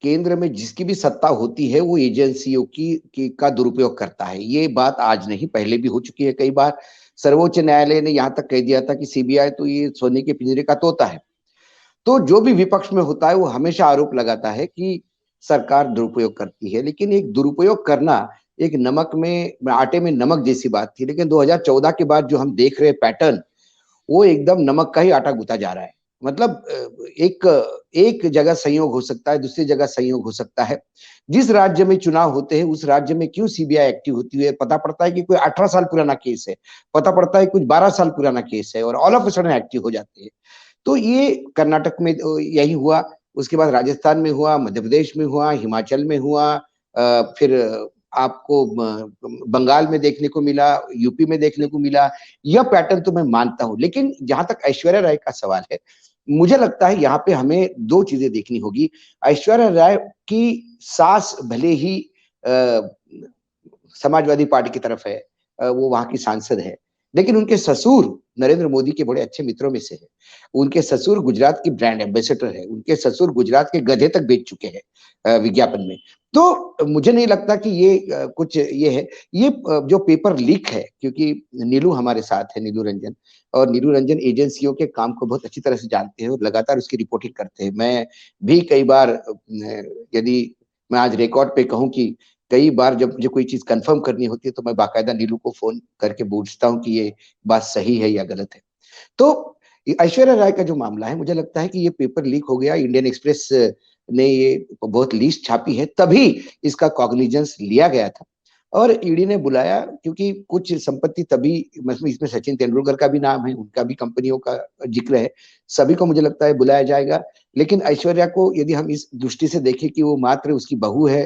केंद्र में जिसकी भी सत्ता होती है वो एजेंसियों की का दुरुपयोग करता है। ये बात आज नहीं, पहले भी हो चुकी है कई बार। सर्वोच्च न्यायालय ने यहाँ तक कह दिया था कि सीबीआई तो ये सोने के पिंजरे का तोता है। तो जो भी विपक्ष में होता है वो हमेशा आरोप लगाता है कि सरकार दुरुपयोग करती है, लेकिन एक दुरुपयोग करना एक नमक में आटे में नमक जैसी बात थी। लेकिन 2014 के बाद जो हम देख रहे हैं पैटर्न, वो एकदम नमक का ही आटा गूंथा जा रहा है। मतलब एक एक जगह संयोग हो सकता है, दूसरी जगह संयोग हो सकता है। जिस राज्य में चुनाव होते हैं उस राज्य में क्यों सीबीआई एक्टिव होती है, पता पड़ता है कि कोई 18 साल पुराना केस है, पता पड़ता है कुछ 12 साल पुराना केस है और all of a sudden active हो जाते हैं। तो ये कर्नाटक में यही हुआ, उसके बाद राजस्थान में हुआ, मध्य प्रदेश में हुआ, हिमाचल में हुआ, फिर आपको बंगाल में देखने को मिला, यूपी में देखने को मिला। यह पैटर्न तो मैं मानता हूँ, लेकिन जहां तक ऐश्वर्या राय का सवाल है, मुझे लगता है यहाँ पे हमें दो चीजें देखनी होगी। ऐश्वर्या राय की सास भले ही समाजवादी पार्टी की तरफ है, वो वहां की सांसद है, लेकिन उनके ससुर नरेंद्र मोदी के बड़े अच्छे मित्रों में से है। उनके ससुर गुजरात की ब्रांड एम्बेसडर है, उनके ससुर गुजरात के गधे तक बेच चुके हैं विज्ञापन में। तो मुझे नहीं लगता कि ये कुछ ये है। ये जो पेपर लीक है, क्योंकि नीलू हमारे साथ है, नीलू रंजन, और नीलू रंजन एजेंसियों के काम को बहुत अच्छी तरह से जानते हैं और लगातार उसकी रिपोर्टिंग करते हैं। मैं भी कई बार यदि मैं आज रिकॉर्ड पे कहूं कि कई बार जब मुझे कोई चीज कंफर्म करनी होती है तो मैं बाकायदा नीलू को फोन करके पूछता हूँ कि ये बात सही है या गलत है। तो ऐश्वर्या राय का जो मामला है, मुझे लगता है कि ये पेपर लीक हो गया, इंडियन एक्सप्रेस ने ये बहुत लीस्ट छापी है, तभी इसका कॉग्निजेंस लिया गया था और ईडी ने बुलाया, क्योंकि कुछ संपत्ति तभी इसमें सचिन तेंदुलकर का भी नाम है, उनका भी कंपनियों का जिक्र है, सभी को मुझे लगता है बुलाया जाएगा। लेकिन ऐश्वर्या को यदि हम इस दृष्टि से देखें कि वो मात्र उसकी बहू है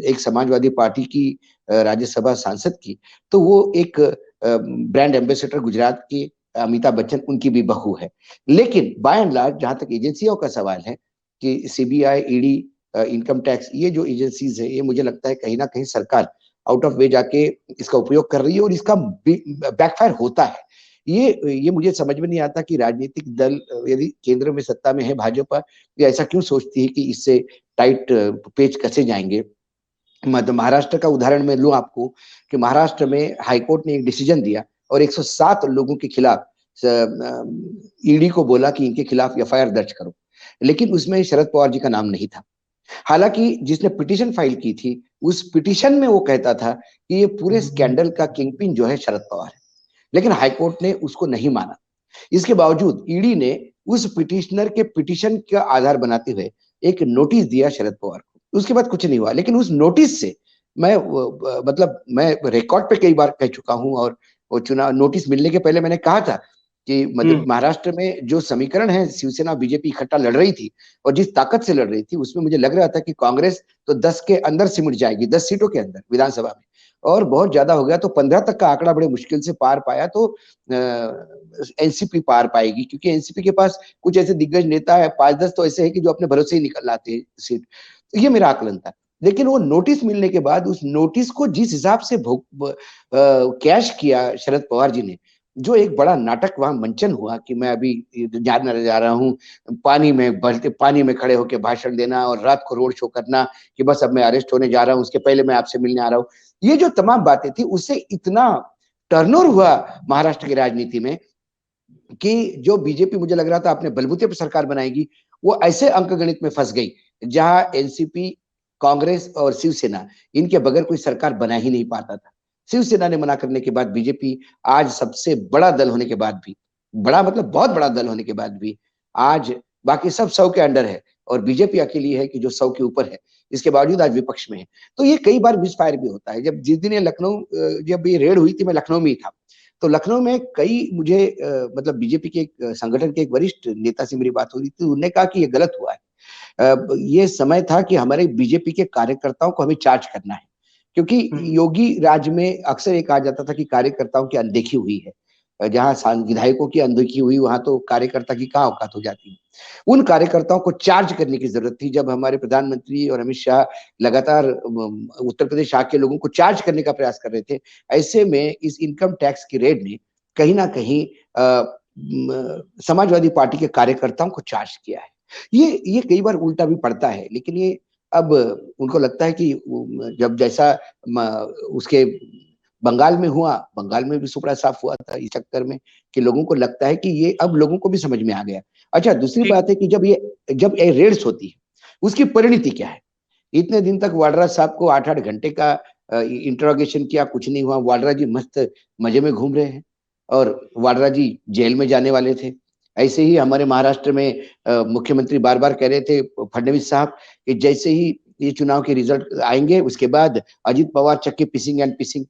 एक समाजवादी पार्टी की राज्यसभा सांसद की, तो वो एक ब्रांड एम्बेसडर गुजरात की अमिताभ बच्चन उनकी भी बहू है। लेकिन बाय एंड लार्ज जहां तक एजेंसियों का सवाल है कि सीबीआई, ईडी, इनकम टैक्स, ये जो एजेंसीज है, ये मुझे लगता है कहीं ना कहीं सरकार आउट ऑफ वे जाके इसका उपयोग कर रही है और इसका बैकफायर होता है। ये मुझे समझ में नहीं आता कि राजनीतिक दल यदि केंद्र में सत्ता में है भाजपा, ये ऐसा क्यों सोचती है कि इससे टाइट पेच कसे जाएंगे। महाराष्ट्र का उदाहरण मैं लूं आपको कि महाराष्ट्र में हाईकोर्ट ने एक डिसीजन दिया और 107 लोगों के खिलाफ ईडी को बोला कि इनके खिलाफ एफआईआर दर्ज करो, लेकिन उसमें शरद पवार जी का नाम नहीं था। हालांकि जिसने पिटीशन फाइल की थी, उस पिटीशन में वो कहता था कि ये पूरे स्कैंडल का किंगपिन जो है शरद पवार है, लेकिन हाईकोर्ट ने उसको नहीं माना। इसके बावजूद ईडी ने उस पिटिशनर के पिटीशन का आधार बनाते हुए एक नोटिस दिया शरद पवार को। उसके बाद कुछ नहीं हुआ, लेकिन उस नोटिस से मैं मतलब मैं रिकॉर्ड पे कई बार कह चुका हूं और वो चुनाव नोटिस मिलने के पहले मैंने कहा था कि महाराष्ट्र में जो समीकरण है, शिवसेना बीजेपी इकट्ठा लड़ रही थी और जिस ताकत से लड़ रही थी, उसमें मुझे लग रहा था कि कांग्रेस तो 10 के अंदर सिमट जाएगी, 10 सीटों के अंदर विधानसभा में, और बहुत ज्यादा हो गया तो 15 तक का आंकड़ा बड़े मुश्किल से पार पाया। तो एनसीपी पार पाएगी, क्योंकि एनसीपी के पास कुछ ऐसे दिग्गज नेता है, 5-10 तो ऐसे है कि जो अपने भरोसे ही निकल लाते हैं सीट। तो ये मेरा आकलन था। लेकिन वो नोटिस मिलने के बाद उस नोटिस को जिस हिसाब से कैश किया शरद पवार जी ने, जो एक बड़ा नाटक वहां मंचन हुआ कि मैं अभी जानने जा रहा हूँ, पानी में खड़े होकर भाषण देना और रात को रोड शो करना कि बस अब मैं अरेस्ट होने जा रहा हूँ, उसके पहले मैं आपसे मिलने आ रहा हूँ, ये जो तमाम बातें थी, उससे इतना टर्नओवर हुआ महाराष्ट्र की राजनीति में कि जो बीजेपी मुझे लग रहा था अपने बलबूते पर सरकार बनाएगी, वो ऐसे अंकगणित में फंस गई जहां एनसीपी, कांग्रेस और शिवसेना, इनके बगैर कोई सरकार बना ही नहीं पाता था। शिवसेना ने मना करने के बाद बीजेपी आज सबसे बड़ा दल होने के बाद भी, बड़ा मतलब बहुत बड़ा दल होने के बाद भी, आज बाकी सब 100 के अंडर है और बीजेपी अकेली है कि जो 100 के ऊपर है। इसके बावजूद आज विपक्ष में है। तो ये कई बार मिसफायर भी होता है। जब जिस दिन ये लखनऊ जब ये रेड हुई थी, मैं लखनऊ में ही था, तो लखनऊ में कई मुझे मतलब बीजेपी के एक संगठन के एक वरिष्ठ नेता से मेरी बात हो रही थी। उन्होंने कहा कि ये गलत हुआ है, ये समय था कि हमारे बीजेपी के कार्यकर्ताओं को हमें चार्ज करना है, क्योंकि योगी राज में अक्सर ये कहा जाता था कि कार्यकर्ताओं की अनदेखी हुई है। जहां विधायकों की अनदेखी हुई, वहां तो कार्यकर्ता की कहाँ औकात हो जाती है। उन कार्यकर्ताओं को चार्ज करने की जरूरत थी। जब हमारे प्रधानमंत्री और अमित शाह लगातार उत्तर प्रदेश आके लोगों को चार्ज करने का प्रयास कर रहे थे, ऐसे में इस इनकम टैक्स की रेड ने कहीं ना कहीं समाजवादी पार्टी के कार्यकर्ताओं को चार्ज किया है। ये कई बार उल्टा भी पड़ता है, लेकिन ये अब उनको लगता है कि जब जैसा उसके बंगाल में हुआ, बंगाल में भी सुपड़ा साफ हुआ था इस चक्कर में, कि लोगों को लगता है कि ये अब लोगों को भी समझ में आ गया। अच्छा, दूसरी बात है कि जब ये रेड्स होती है, उसकी परिणति क्या है? इतने दिन तक वाड्रा साहब को 8-8 घंटे का इंटरोगेशन किया, कुछ नहीं हुआ। वाड्रा जी मस्त मजे में घूम रहे हैं और वाड्रा जी जेल में जाने वाले थे। ऐसे ही हमारे महाराष्ट्र में मुख्यमंत्री बार-बार कह रहे थे फडणवीस साहब कि जैसे ही ये चुनाव के रिजल्ट आएंगे, उसके बाद अजित पवार चक्की पिसिंग एंड पिसिंग।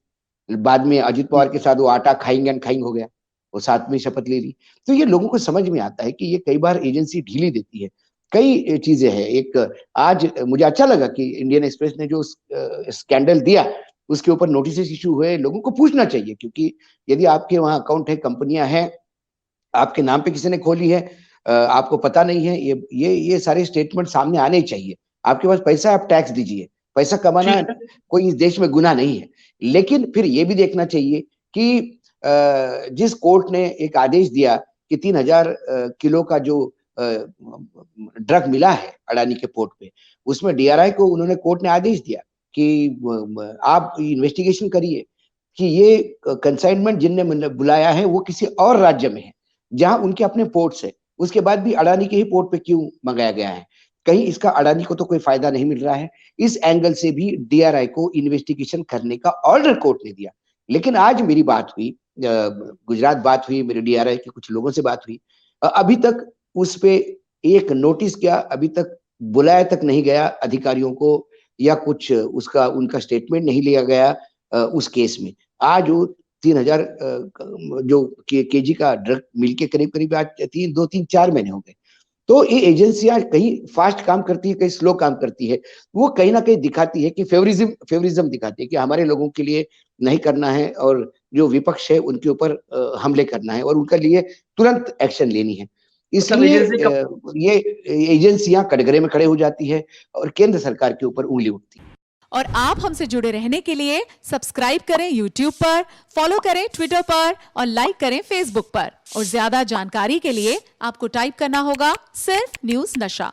बाद में अजित पवार के साथ वो आटा खाएंगे एंड खाएंगे हो गया, वो साथ में शपथ ले ली। तो ये लोगों को समझ में आता है कि ये कई बार एजेंसी ढीली देती है। कई चीजें हैं। एक आज मुझे अच्छा लगा कि इंडियन एक्सप्रेस ने जो स्कैंडल दिया, उसके ऊपर नोटिस इश्यू हुए। लोगों को पूछना चाहिए, क्योंकि यदि आपके वहां अकाउंट है, कंपनियां हैं, आपके नाम पे किसी ने खोली है, आपको पता नहीं है, ये सारे स्टेटमेंट सामने आने ही चाहिए। आपके पास पैसा है, आप टैक्स दीजिए। पैसा कमाना कोई इस देश में गुनाह नहीं है, लेकिन फिर ये भी देखना चाहिए कि जिस कोर्ट ने एक आदेश दिया कि 3000 किलो का जो ड्रग मिला है अडानी के पोर्ट पे, उसमें डीआरआई को उन्होंने कोर्ट ने आदेश दिया कि आप इन्वेस्टिगेशन करिए कि ये कंसाइनमेंट जिनने बुलाया है वो किसी और राज्य में है जहां उनके अपने पोर्ट्स है। उसके बाद भी अडानी के ही पोर्ट पे क्यों मंगाया गया है? कहीं इसका अडानी को तो कोई फायदा नहीं मिल रहा है। इस एंगल से भी डीआरआई को इन्वेस्टिगेशन करने का ऑर्डर कोर्ट ने दिया। लेकिन आज मेरी बात हुई, गुजरात बात हुई, मेरे डीआरआई के कुछ लोगों से बात हुई, अभी तक उस पे एक नोटिस क्या अभी तक बुलाया तक नहीं गया अधिकारियों को, या कुछ उसका उनका स्टेटमेंट नहीं लिया गया उस केस में। आज वो 3000 जो केजी का ड्रग मिल के करीब करीब आज 2-3-4 महीने हो गए। तो ये एजेंसियां कहीं फास्ट काम करती है, कहीं स्लो काम करती है। वो कहीं ना कहीं दिखाती है कि फेवरिज्म दिखाती है कि हमारे लोगों के लिए नहीं करना है और जो विपक्ष है उनके ऊपर हमले करना है और उनके लिए तुरंत एक्शन लेनी है। इसलिए ये एजेंसियां कटघरे में खड़े हो जाती है और केंद्र सरकार के ऊपर उंगली उठती है। और आप हमसे जुड़े रहने के लिए सब्सक्राइब करें YouTube पर, फॉलो करें Twitter पर और लाइक करें Facebook पर। और ज्यादा जानकारी के लिए आपको टाइप करना होगा सिर्फ न्यूज़ नशा।